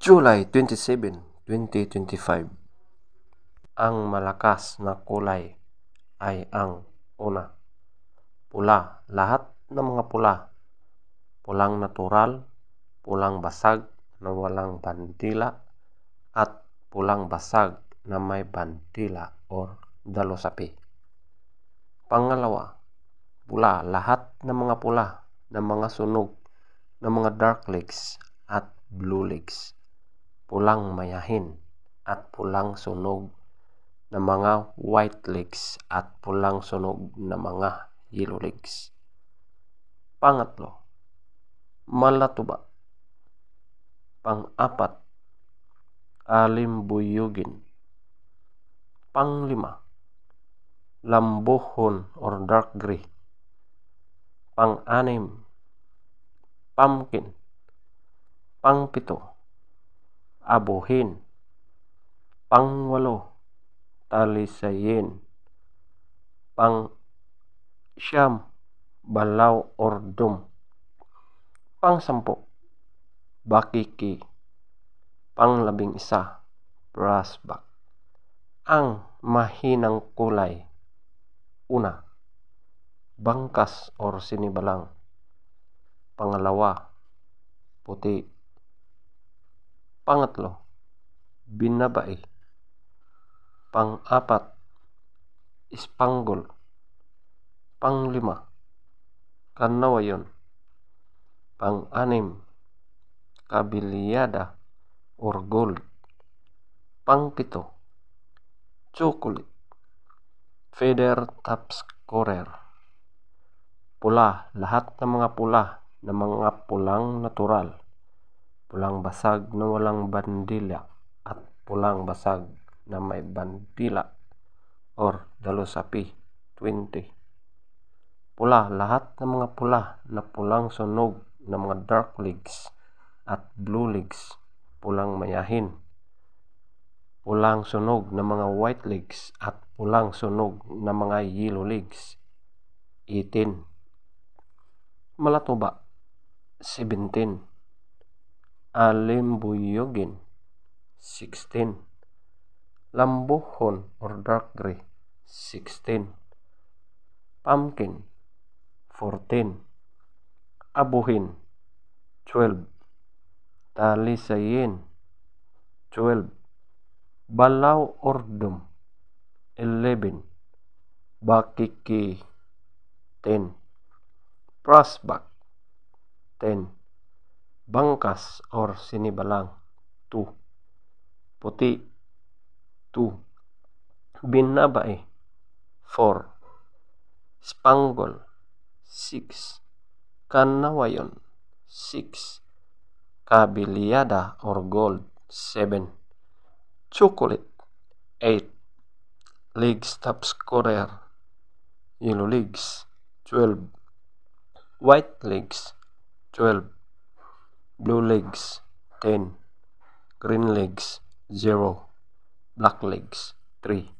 July 27, 2025. Ang malakas na kulay ay ang una, pula. Lahat ng mga pula, pulang natural, pulang basag na walang bandila, at pulang basag na may bandila or dalosapi. Pangalawa, pula. Lahat ng mga pula ng mga sunog ng mga dark legs at blue legs, pulang mayahin at pulang sunog ng mga white legs at pulang sunog ng mga yellow legs. Pangatlo, malatuba. Pang-apat, alimbuyugin. Panglima, lambuhon or dark gray. Pang-anim, pumpkin. Pangpito, abuhin. Pangwalo, talisayin. Pang-siyam, balaw or dum. Pang-sampu, bakiki. Pang-11, brassback. Ang mahinang kulay: una, bangkas or sinibalang. Pangalawa, puti. Pangatlo, binabai. Pang-apat, spangle. Panglima, kanawayon. Pang-anim, kabiliyada or gold. Pangpito, chocolate. Feather top scorer. Pula. Lahat ng mga pula na mga pulang natural, pulang basag na walang bandila, at pulang basag na may bandila or dalosapi, 20. Pula. Lahat ng mga pula na pulang sunog ng mga dark legs at blue legs, pulang mayahin, pulang sunog ng mga white legs at pulang sunog ng mga yellow legs, 18. Malatuba, 17. Alimbuyugin, 16. Lambuhon or dark gray, 16. Pumpkin, 14. Abuhin, 12. Talisayin, 12. Balaw or dum, 11. Bakiki, 10. Brassback, 10. Bangkas or sinibalang, 2. Puti, 2. Binabai, 4. Spangle, 6. Kanawayon, 6. Kabiliyada or gold, 7. Chocolate, 8. Legs top scorer, yellow legs, 12. White legs, 12. Blue legs, 10. Green legs, 0. Black legs, 3.